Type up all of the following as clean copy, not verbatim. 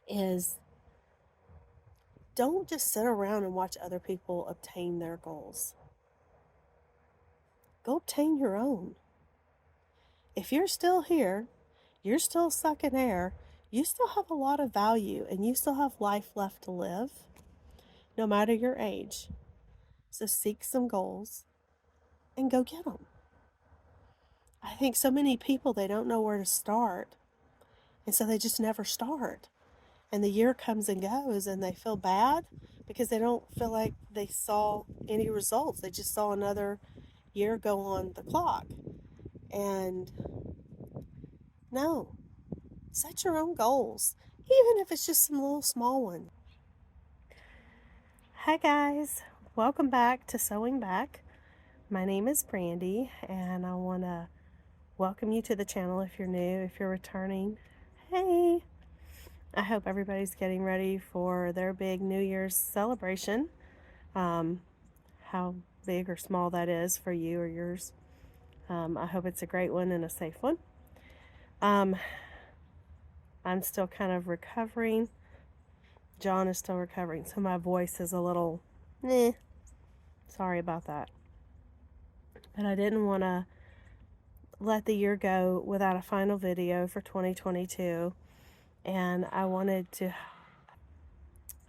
is don't just sit around and watch other people obtain their goals. Go obtain your own. If you're still here, you're still sucking air, you still have a lot of value and you still have life left to live, no matter your age. So seek some goals and go get them. I think so many people, they don't know where to start. And so they just never start. And the year comes and goes and they feel bad because they don't feel like they saw any results. They just saw another year go on the clock. And no, set your own goals, even if it's just some little small one. Hi guys, welcome back to Sewing Back. My name is Brandy and I want to welcome you to the channel if you're new, if you're returning. Hey! I hope everybody's getting ready for their big New Year's celebration. How big or small that is for you or yours. I hope it's a great one and a safe one. I'm still kind of recovering. John is still recovering, so my voice is a little sorry about that. But I didn't want to let the year go without a final video for 2022. And I wanted to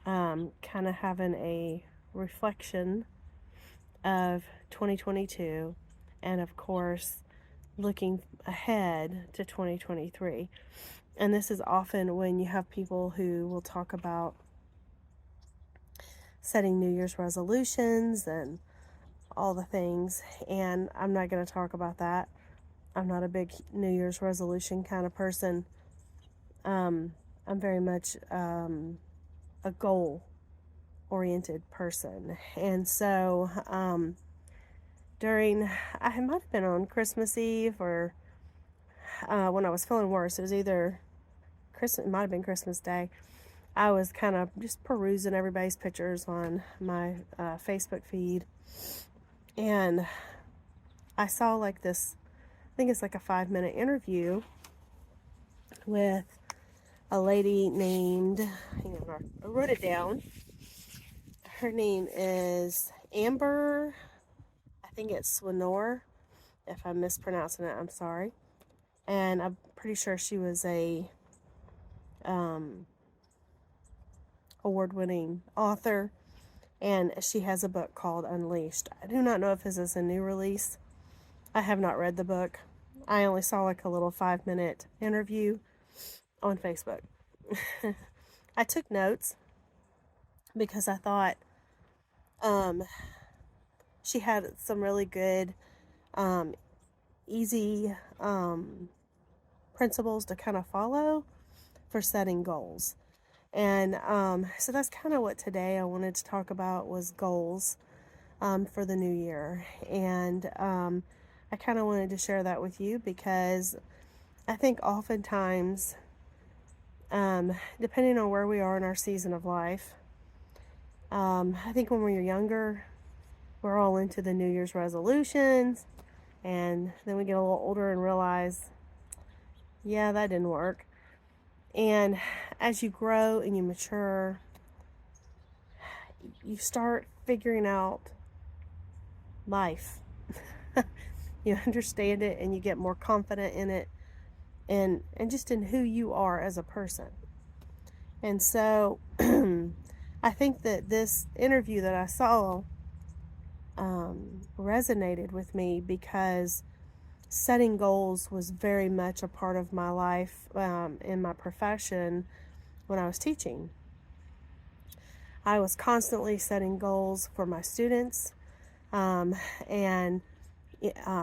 kind of having a reflection of 2022 and of course looking ahead to 2023. And this is often when you have people who will talk about setting New Year's resolutions and all the things, and I'm not going to talk about that. I'm not a big New Year's resolution kind of person. I'm very much a goal oriented person. And so during, I might have been on Christmas Eve or when I was feeling worse, it was either Christmas, it might have been Christmas Day. I was kind of just perusing everybody's pictures on my Facebook feed, and I saw like this, I think it's like a 5-minute interview with a lady named, hang on, I wrote it down. Her name is Amber, I think it's Swenor. If I'm mispronouncing it, I'm sorry. And I'm pretty sure she was a award-winning author, and she has a book called Unleashed. I do not know if this is a new release. I have not read the book. I only saw like a little 5-minute interview on Facebook. I took notes because I thought she had some really good easy principles to kind of follow for setting goals. And so that's kind of what today I wanted to talk about, was goals for the new year. And I kind of wanted to share that with you because I think oftentimes, depending on where we are in our season of life, I think when we're younger, we're all into the New Year's resolutions, and then we get a little older and realize, yeah, that didn't work. And as you grow and you mature, you start figuring out life. You understand it and you get more confident in it and just in who you are as a person. And so I think that this interview that I saw resonated with me because setting goals was very much a part of my life in my profession when I was teaching. I was constantly setting goals for my students and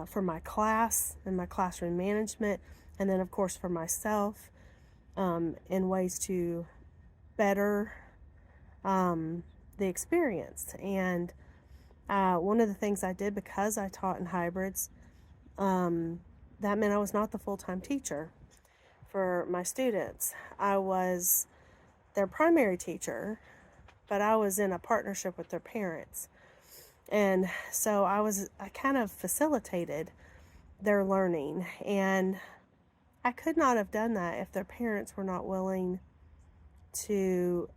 for my class and my classroom management, and then of course for myself in ways to better the experience. And one of the things I did, because I taught in hybrids, that meant I was not the full-time teacher for my students. I was their primary teacher, but I was in a partnership with their parents. And so I kind of facilitated their learning, and I could not have done that if their parents were not willing to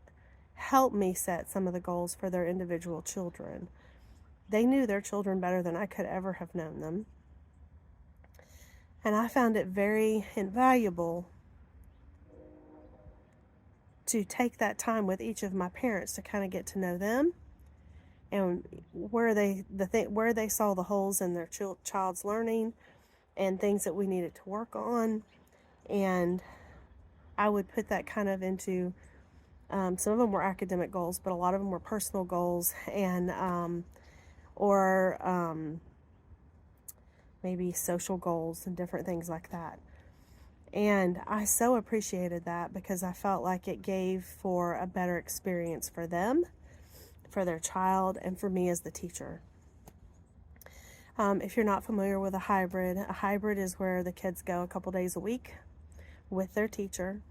help me set some of the goals for their individual children. They knew their children better than I could ever have known them. And I found it very invaluable to take that time with each of my parents to kind of get to know them and where they saw the holes in their child's learning and things that we needed to work on. And I would put that kind of into some of them were academic goals, but a lot of them were personal goals and or maybe social goals and different things like that. And I so appreciated that because I felt like it gave for a better experience for them, for their child, and for me as the teacher. If you're not familiar with a hybrid is where the kids go a couple days a week with their teacher,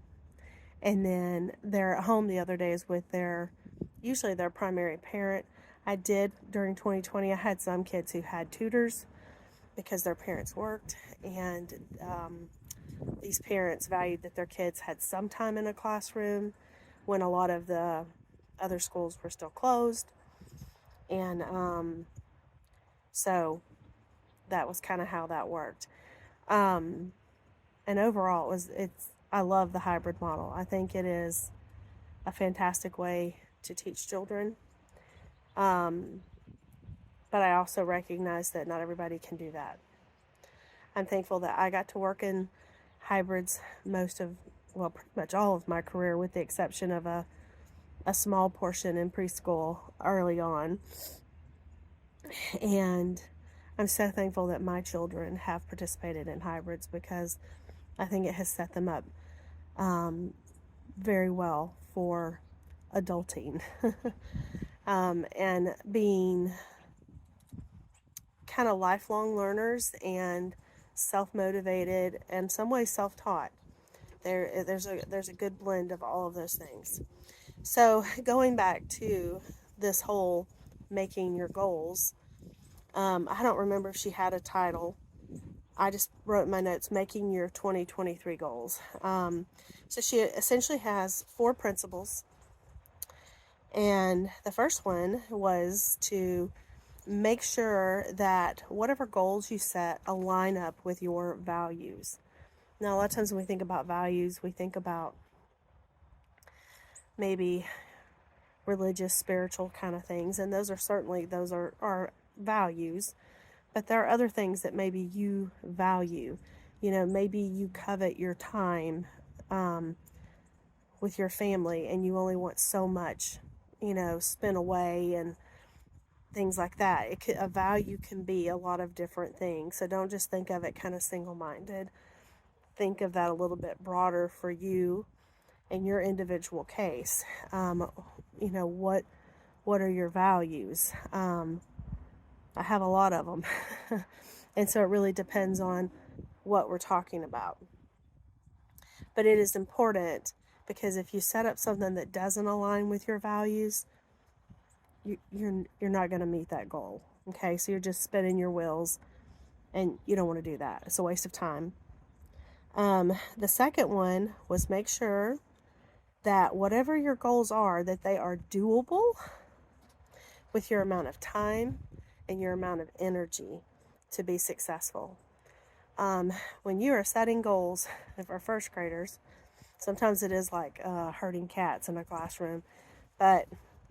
and then they're at home the other days with usually their primary parent. I did, during 2020, I had some kids who had tutors because their parents worked, and these parents valued that their kids had some time in a classroom when a lot of the other schools were still closed. And so that was kind of how that worked. And overall, I love the hybrid model. I think it is a fantastic way to teach children. But I also recognize that not everybody can do that. I'm thankful that I got to work in hybrids pretty much all of my career, with the exception of a small portion in preschool early on. And I'm so thankful that my children have participated in hybrids because I think it has set them up very well for adulting and being kind of lifelong learners and self-motivated and some ways self-taught. There's a good blend of all of those things. So going back to this whole making your goals, I don't remember if she had a title. I just wrote in my notes, making your 2023 goals. So she essentially has 4 principles. And the first one was to make sure that whatever goals you set align up with your values. Now, a lot of times when we think about values, we think about maybe religious, spiritual kind of things. And those are our values. But there are other things that maybe you value. Maybe you covet your time with your family and you only want so much, spent away and things like that. A value can be a lot of different things. So don't just think of it kind of single-minded. Think of that a little bit broader for you and your individual case. What are your values? I have a lot of them. And so it really depends on what we're talking about. But it is important because if you set up something that doesn't align with your values, you're not going to meet that goal. Okay, so you're just spinning your wheels, and you don't want to do that. It's a waste of time. The second one was make sure that whatever your goals are, that they are doable with your amount of time and your amount of energy to be successful. When you are setting goals for first graders, sometimes it is like herding cats in a classroom, but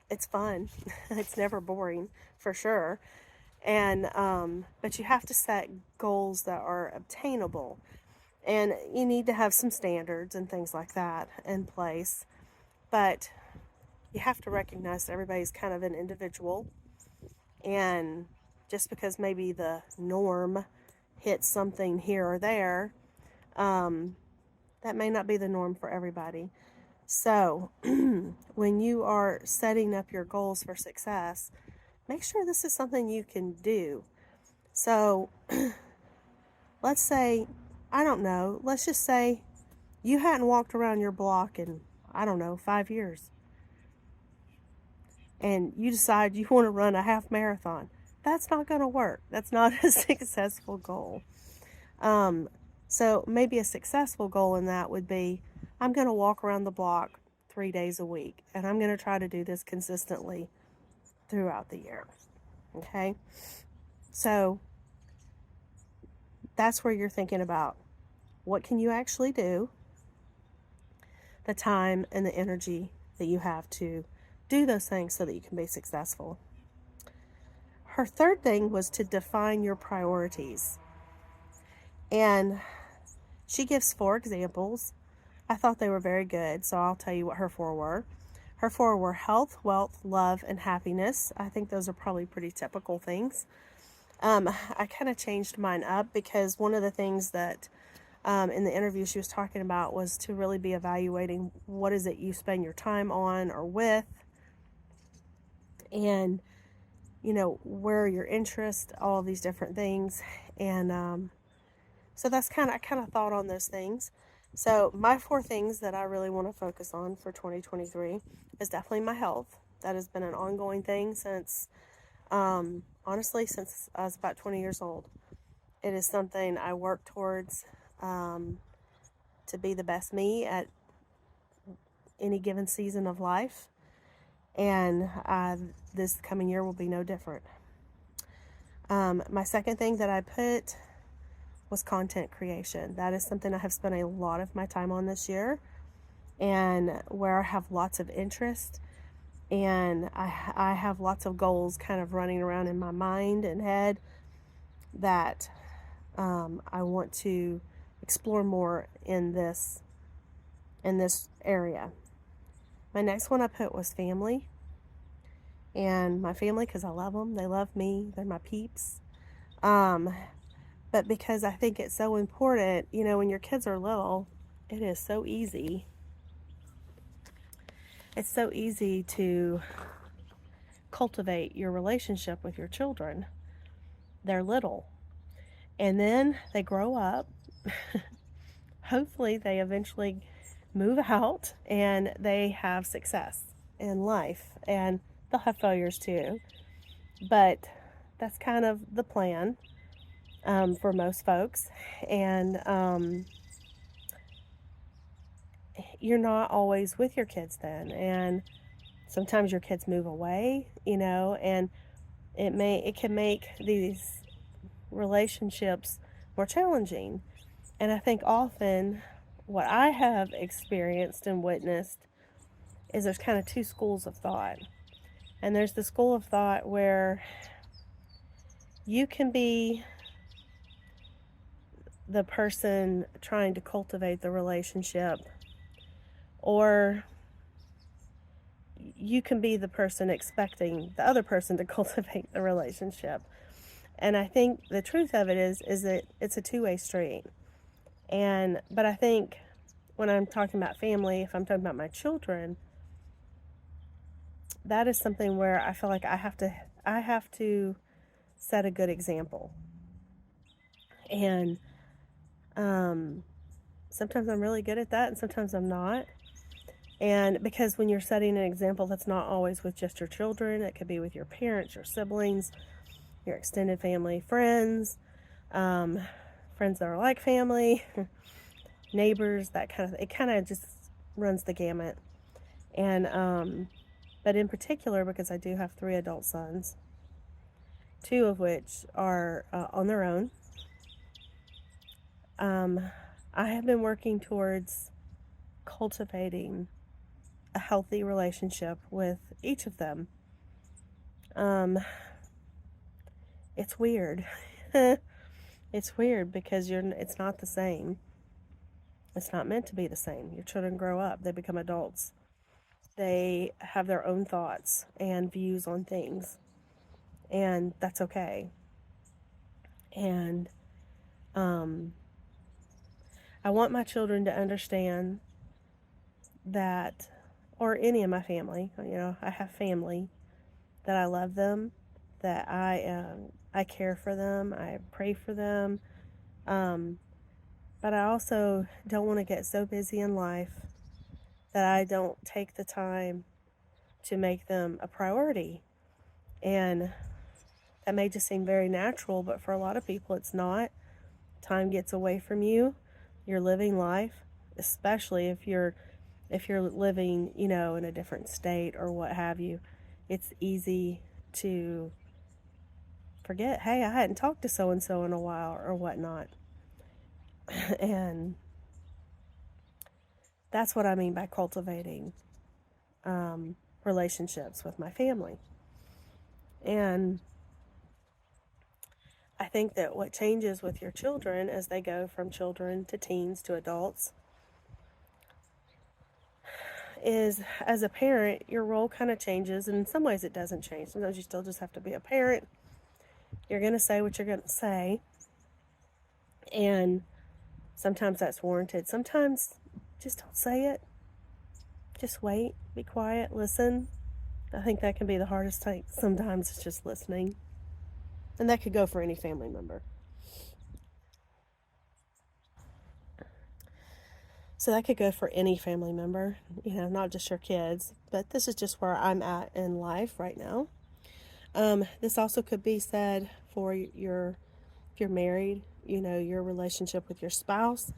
it's fun. It's never boring, for sure. And but you have to set goals that are obtainable, and you need to have some standards and things like that in place. But you have to recognize that everybody's kind of an individual, and just because maybe the norm hits something here or there, that may not be the norm for everybody. So when you are setting up your goals for success, make sure this is something you can do. So let's say, let's just say you hadn't walked around your block in, 5 years. And you decide you want to run a half marathon. That's not going to work. That's not a successful goal. So maybe a successful goal in that would be, I'm going to walk around the block 3 days a week. And I'm going to try to do this consistently throughout the year. Okay? So that's where you're thinking about what can you actually do, the time and the energy that you have to do those things so that you can be successful. Her third thing was to define your priorities. And she gives 4 examples. I thought they were very good, so I'll tell you what her 4 were. Her 4 were health, wealth, love, and happiness. I think those are probably pretty typical things. I kind of changed mine up because one of the things that in the interview she was talking about was to really be evaluating what is it you spend your time on or with, and where are your interests, all these different things. And so that's I kind of thought on those things. So my 4 things that I really want to focus on for 2023 is definitely my health. That has been an ongoing thing since honestly since I was about 20 years old. It is something I work towards to be the best me at any given season of life, and this coming year will be no different. My second thing that I put was content creation. That is something I have spent a lot of my time on this year, and where I have lots of interest, and I have lots of goals kind of running around in my mind and head that I want to explore more in this area. My next one I put was family. And my family, because I love them. They love me. They're my peeps. But because I think it's so important, when your kids are little, it is so easy. It's so easy to cultivate your relationship with your children. They're little. And then they grow up. Hopefully they eventually move out and they have success in life. And they'll have failures too. But that's kind of the plan for most folks. And you're not always with your kids then. And sometimes your kids move away, and it can make these relationships more challenging. And I think often what I have experienced and witnessed is there's kind of 2 schools of thought. And there's the school of thought where you can be the person trying to cultivate the relationship, or you can be the person expecting the other person to cultivate the relationship. And I think the truth of it is that it's a 2-way street. But I think when I'm talking about family, if I'm talking about my children, that is something where I feel like I have to set a good example. And sometimes I'm really good at that, and sometimes I'm not. And because when you're setting an example, that's not always with just your children. It could be with your parents, your siblings, your extended family, friends that are like family, neighbors, that kind of, it kind of just runs the gamut. And but in particular, because I do have 3 adult sons, 2 of which are on their own, I have been working towards cultivating a healthy relationship with each of them. It's weird. It's weird because it's not the same. It's not meant to be the same. Your children grow up, they become adults. They have their own thoughts and views on things, and that's okay. And I want my children to understand that, or any of my family, I have family, that I love them, that I care for them, I pray for them, but I also don't want to get so busy in life that I don't take the time to make them a priority. And that may just seem very natural, but for a lot of people it's not. Time gets away from you. You're living life, especially if you're If you're living, you know, in a different state or what have you, it's easy to forget, hey, I hadn't talked to so and so in a while or whatnot. And that's what I mean by cultivating relationships with my family. And I think that what changes with your children as they go from children to teens to adults is, as a parent, your role kind of changes. And in some ways it doesn't change. Sometimes you still just have to be a parent. You're going to say what you're going to say. And sometimes that's warranted. Sometimes just don't say it. Just wait, be quiet, listen. I think that can be the hardest thing. Sometimes it's just listening. And that could go for any family member. So that could go for any family member, you know, not just your kids. But this is just where I'm at in life right now. This also could be said for if you're married, you know, your relationship with your spouse.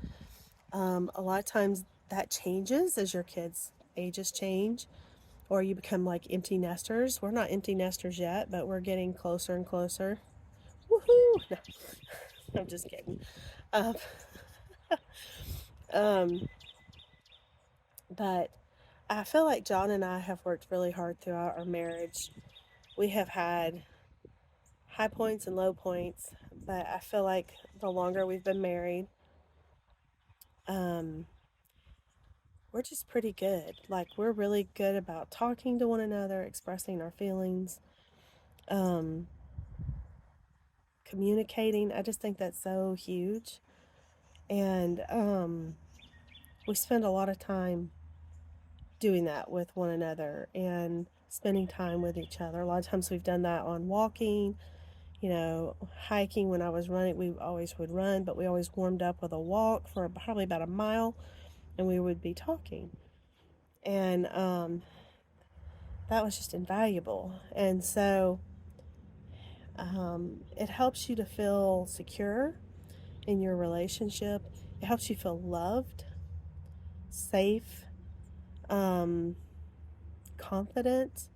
A lot of times that changes as your kids' ages change, or you become like empty nesters. We're not empty nesters yet, but we're getting closer and closer. Woohoo! No, I'm just kidding. Um, um, but I feel like John and I have worked really hard throughout our marriage. We have had high points and low points, but I feel like the longer we've been married, um, we're just pretty good. Like, we're really good about talking to one another, expressing our feelings, um, communicating. I just think that's so huge. And we spend a lot of time doing that with one another and spending time with each other. A lot of times we've done that on walking, you know, hiking. When I was running, we always would run, but we always warmed up with a walk for probably about a mile, and we would be talking. And that was just invaluable. And so it helps you to feel secure in your relationship. It helps you feel loved, safe, um, confident,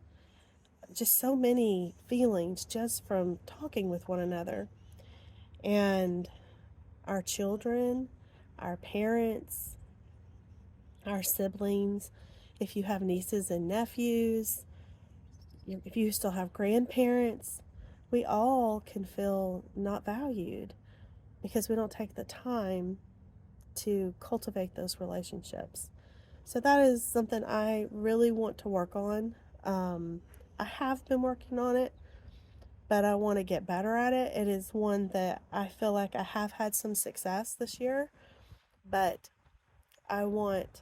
just so many feelings just from talking with one another. And our children, our parents, our siblings, if you have nieces and nephews, if you still have grandparents, we all can feel not valued because we don't take the time to cultivate those relationships. So that is something I really want to work on. I have been working on it, but I want to get better at it. It is one that I feel like I have had some success this year, but I want,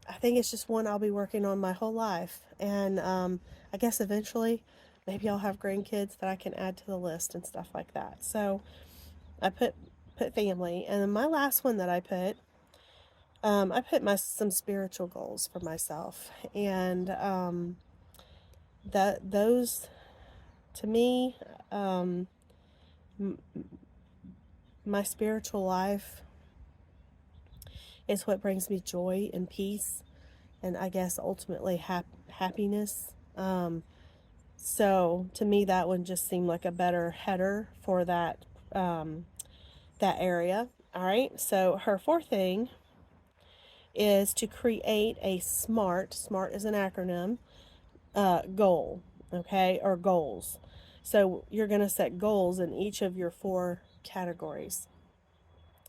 I think it's just one I'll be working on my whole life. And I guess eventually maybe I'll have grandkids that I can add to the list and stuff like that. So I put family, and then my last one that I put some spiritual goals for myself, and that those to me, um, m- my spiritual life is what brings me joy and peace, and I guess ultimately happiness. So to me, that one just seemed like a better header for that area. All right. So her fourth thing is to create a SMART is an acronym, goal, okay, or goals. So you're going to set goals in each of your four categories.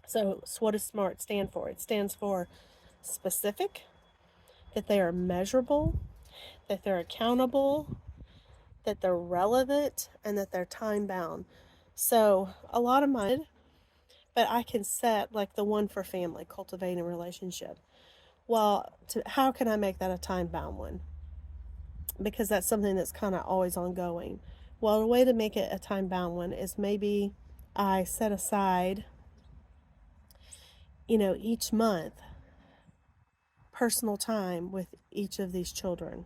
So what does SMART stand for? It stands for specific, that they are measurable, that they're accountable, that they're relevant, and that they're time bound. So a lot of mine, but I can set like the one for family, cultivating a relationship. Well, how can I make that a time bound one? Because that's something that's kind of always ongoing. Well, a way to make it a time bound one is maybe I set aside, you know, each month personal time with each of these children.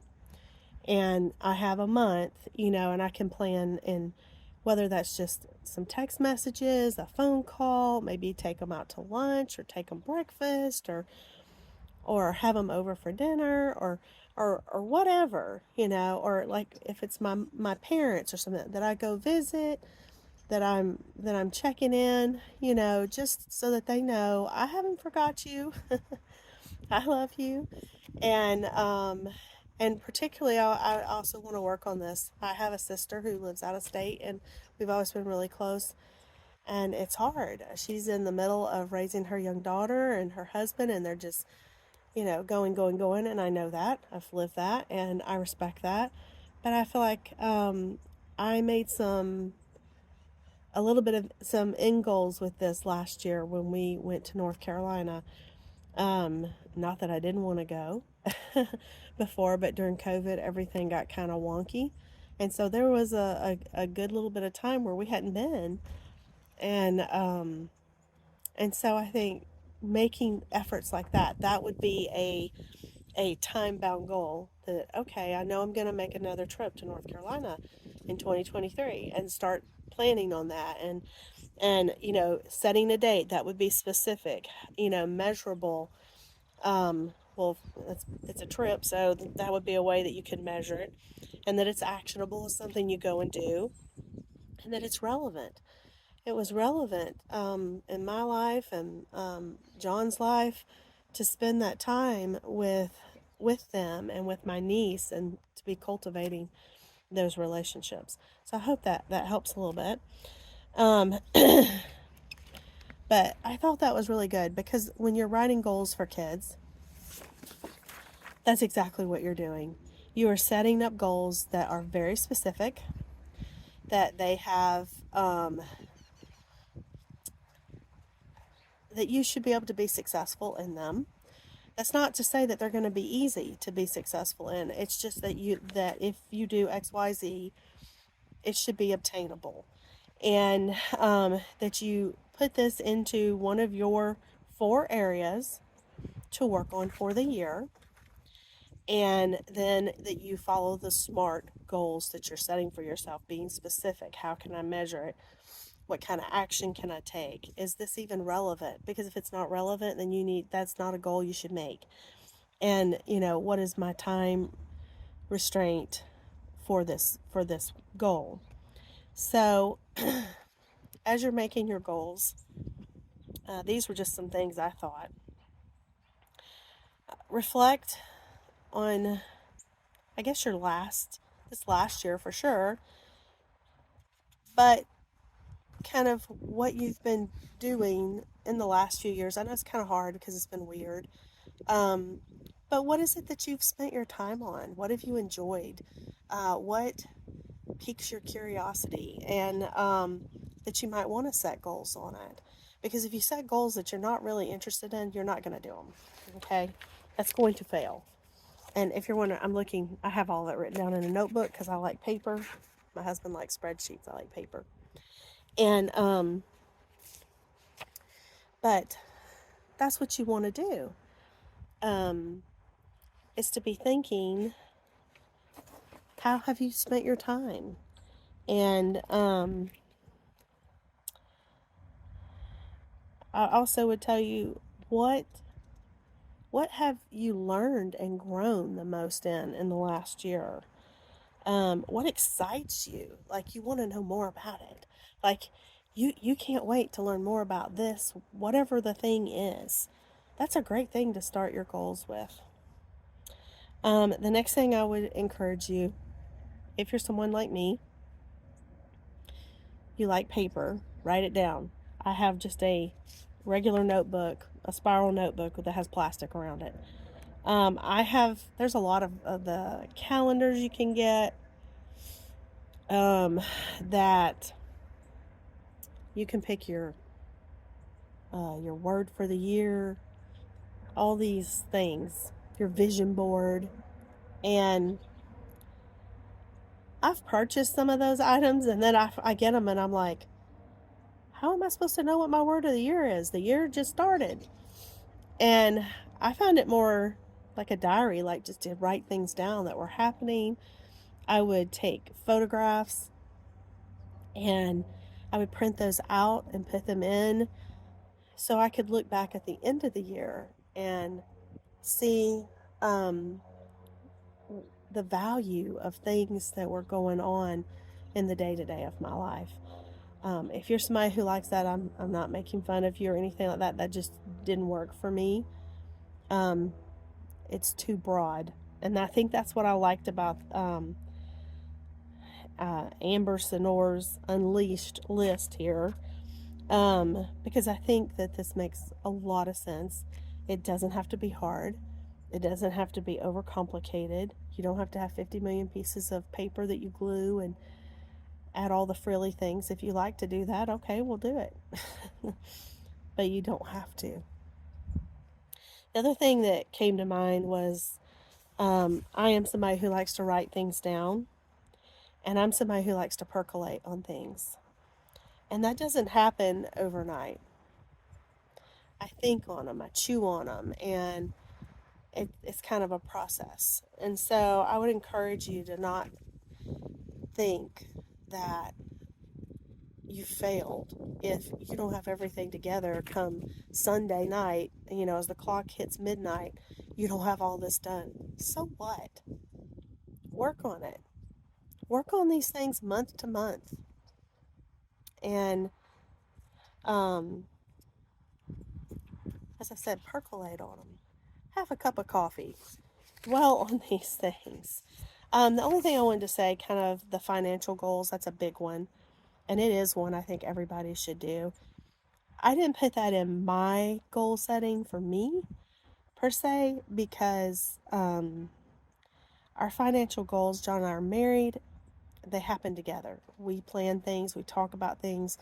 And I have a month, you know, and I can plan in whether that's just some text messages, a phone call, maybe take them out to lunch or take them breakfast or or have them over for dinner, or whatever, or like if it's my parents or something that I go visit, that I'm checking in, just so that they know I haven't forgot you. I love you. And particularly, I also want to work on this. I have a sister who lives out of state, and we've always been really close. And it's hard. She's in the middle of raising her young daughter and her husband, and they're just, going, going, going. And I know that. I've lived that, and I respect that. But I feel like I made a little bit of some end goals with this last year when we went to North Carolina. Not that I didn't want to go before, but during COVID, everything got kind of wonky. And so there was a good little bit of time where we hadn't been. And, and so I think making efforts like that, that would be a time bound goal that, okay, I know I'm going to make another trip to North Carolina in 2023 and start planning on that. And setting a date that would be specific, measurable. Well, it's a trip, so that would be a way that you can measure it, and that it's actionable, is something you go and do, and that it's relevant. It was relevant in my life and John's life to spend that time with them and with my niece, and to be cultivating those relationships. So I hope that that helps a little bit. Um, but I thought that was really good, because when you're writing goals for kids, that's exactly what you're doing. You are setting up goals that are very specific, that they have, that you should be able to be successful in them. That's not to say that they're going to be easy to be successful in. It's just that if you do X, Y, Z, it should be obtainable, and that you put this into one of your 4 areas to work on for the year, and then that you follow the SMART goals that you're setting for yourself, being specific. How can I measure it? What kind of action can I take? Is this even relevant? Because if it's not relevant, then that's not a goal you should make. And what is my time restraint for this goal? So as you're making your goals, these were just some things I thought. Reflect on, I guess, this last year for sure, but kind of what you've been doing in the last few years. I know it's kind of hard because it's been weird. Um, but what is it that you've spent your time on? What have you enjoyed? What piques your curiosity? And that you might want to set goals on it. Because if you set goals that you're not really interested in, you're not going to do them. Okay? That's going to fail. And if you're wondering, I have all that written down in a notebook because I like paper. My husband likes spreadsheets. I like paper. And, but that's what you want to do. Is to be thinking, how have you spent your time? And I also would tell you, what have you learned and grown the most in the last year? What excites you? Like, you want to know more about it. Like, you can't wait to learn more about this, whatever the thing is. That's a great thing to start your goals with. The next thing I would encourage you, if you're someone like me, you like paper, write it down. I have just a regular notebook, a spiral notebook that has plastic around it. There's a lot of the calendars you can get, that you can pick your word for the year, all these things, your vision board. And I've purchased some of those items, and then I get them and I'm like, how am I supposed to know what my word of the year is? The year just started. And I found it more like a diary, like just to write things down that were happening. I would take photographs and I would print those out and put them in so I could look back at the end of the year and see um, the value of things that were going on in the day to day of my life. If you're somebody who likes that, I'm not making fun of you or anything like that. That just didn't work for me. Um, it's too broad. And I think that's what I liked about Amber Senor's Unleashed list here, because I think that this makes a lot of sense. It doesn't have to be hard. It doesn't have to be overcomplicated. You don't have to have 50 million pieces of paper that you glue and add all the frilly things. If you like to do that, okay, we'll do it. But you don't have to. The other thing that came to mind was I am somebody who likes to write things down, and I'm somebody who likes to percolate on things. And that doesn't happen overnight. I think on them, I chew on them, and it's kind of a process. And so I would encourage you to not think that you failed if you don't have everything together come Sunday night, as the clock hits midnight, you don't have all this done. So what? Work on it. Work on these things month to month. And um, as I said, percolate on them. Have a cup of coffee. Dwell on these things. The only thing I wanted to say, kind of the financial goals, that's a big one. And it is one I think everybody should do. I didn't put that in my goal setting for me per se because our financial goals, John and I are married, they happen together. We plan things, we talk about things,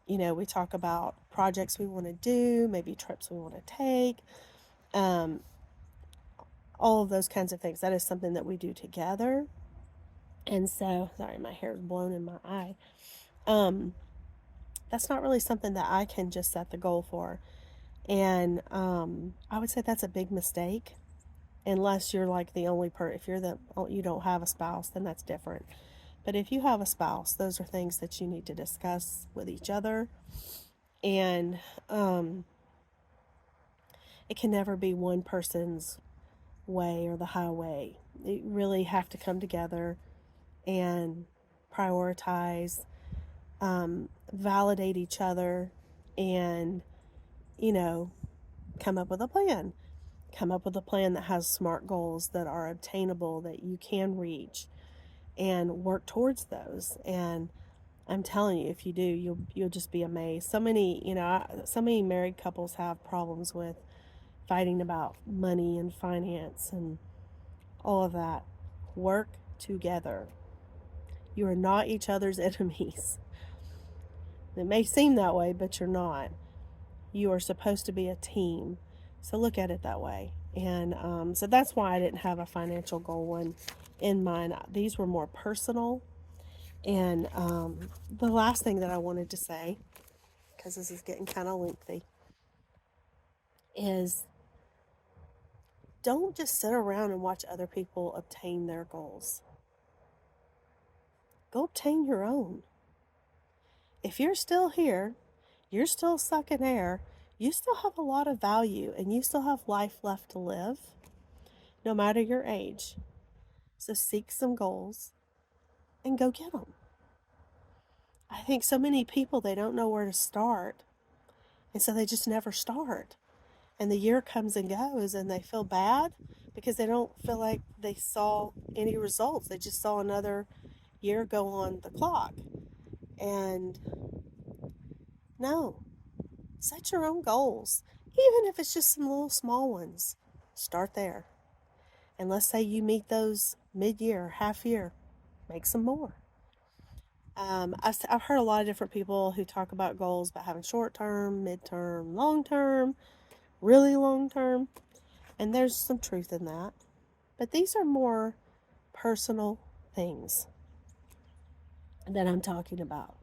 we talk about projects we want to do, maybe trips we want to take, um, all of those kinds of things. That is something that we do together. And so, sorry, my hair is blown in my eye. Um, that's not really something that I can just set the goal for. And I would say that's a big mistake, unless you're like the only if you don't have a spouse, then that's different. But if you have a spouse, those are things that you need to discuss with each other. And it can never be one person's way or the highway. You really have to come together and prioritize, validate each other, and, you know, come up with a plan. Come up with a plan that has SMART goals that are obtainable, that you can reach, and work towards those. And I'm telling you, if you do, you'll just be amazed. So many married couples have problems with fighting about money and finance and all of that. Work together. You are not each other's enemies. It may seem that way, but you're not. You are supposed to be a team. So look at it that way. And so that's why I didn't have a financial goal one in mind. These were more personal. And the last thing that I wanted to say, because this is getting kind of lengthy, is don't just sit around and watch other people obtain their goals. Go obtain your own. If you're still here, you're still sucking air, you still have a lot of value and you still have life left to live, no matter your age. So seek some goals and go get them. I think so many people, they don't know where to start, and so they just never start. And the year comes and goes and they feel bad because they don't feel like they saw any results. They just saw another year go on the clock. And no, set your own goals, even if it's just some little small ones. Start there. And let's say you meet those mid-year, half-year, make some more. I've heard a lot of different people who talk about goals, about having short-term, mid-term, long-term, really long-term. And there's some truth in that. But these are more personal things that I'm talking about.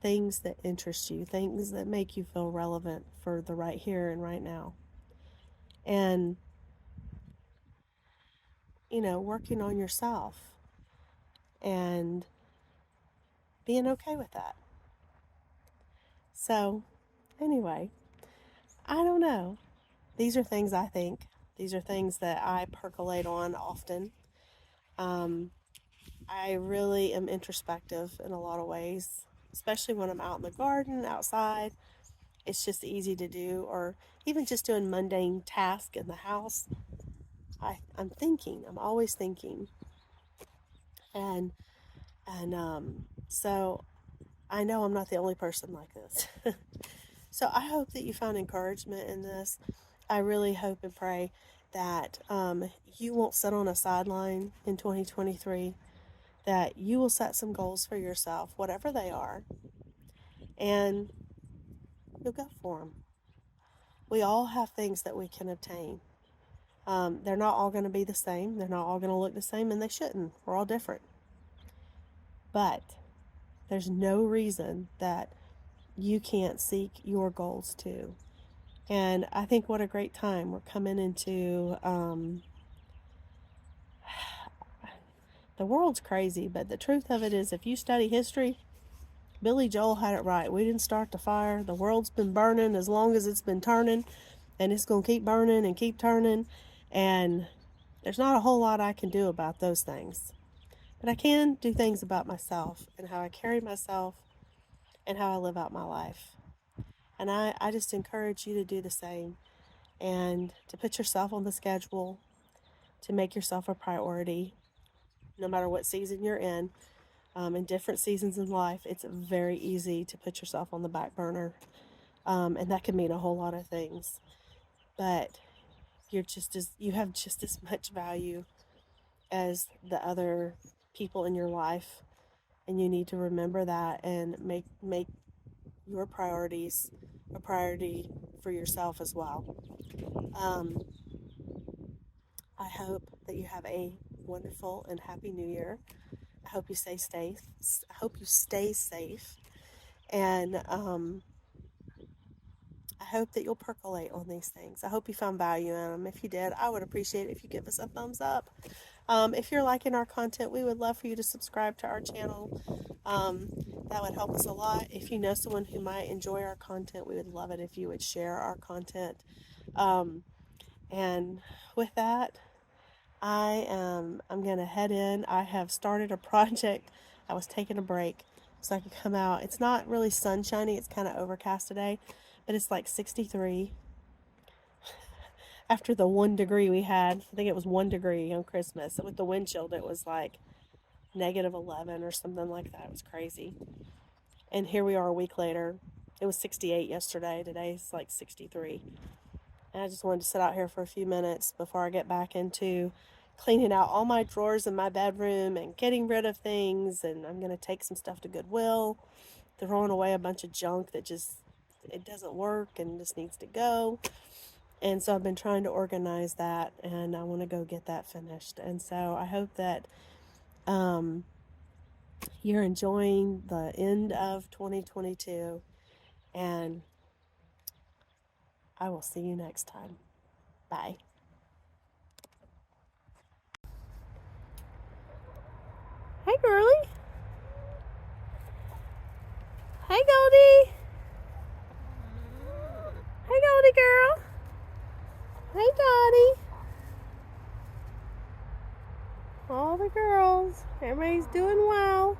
Things that interest you, things that make you feel relevant for the right here and right now. And, working on yourself and being okay with that. So, anyway, I don't know. These are things I think These are things that I percolate on often. I really am introspective in a lot of ways, especially when I'm out in the garden, outside. It's just easy to do, or even just doing mundane tasks in the house. I'm thinking. I'm always thinking, and so I know I'm not the only person like this. So I hope that you found encouragement in this. I really hope and pray that you won't sit on a sideline in 2023, that you will set some goals for yourself, whatever they are, and you'll go for them. We all have things that we can obtain. They're not all going to be the same. They're not all going to look the same, and they shouldn't. We're all different. But there's no reason that you can't seek your goals too. And I think what a great time. We're coming into the world's crazy, but the truth of it is, if you study history, Billy Joel had it right. We didn't start the fire. The world's been burning as long as it's been turning, and it's going to keep burning and keep turning. And there's not a whole lot I can do about those things. But I can do things about myself and how I carry myself and how I live out my life. And I just encourage you to do the same and to put yourself on the schedule, to make yourself a priority, no matter what season you're in. In different seasons in life, it's very easy to put yourself on the back burner. And that can mean a whole lot of things. But you have just as much value as the other people in your life. And you need to remember that and make your priorities a priority for yourself as well. I hope that you have a wonderful and happy new year. I hope you stay safe. I hope you stay safe. And I hope that you'll percolate on these things. I hope you found value in them. If you did, I would appreciate it if you give us a thumbs up. If you're liking our content, we would love for you to subscribe to our channel. That would help us a lot. If you know someone who might enjoy our content, we would love it if you would share our content. And with that, I'm going to head in. I have started a project. I was taking a break so I could come out. It's not really sunshiny. It's kind of overcast today, but it's like 63 after the 1 degree we had. I think it was 1 degree on Christmas. With the wind chill, it was like -11 or something like that. It was crazy. And here we are a week later. It was 68 yesterday. Today's like 63. And I just wanted to sit out here for a few minutes before I get back into cleaning out all my drawers in my bedroom and getting rid of things. And I'm going to take some stuff to Goodwill, throwing away a bunch of junk that it doesn't work and just needs to go. And so I've been trying to organize that, and I want to go get that finished. And so I hope that you're enjoying the end of 2022, and I will see you next time. Bye. Hey, girlie. Hey, Goldie. Hey, Goldie girl. Hey, Dottie. All the girls. Everybody's doing well.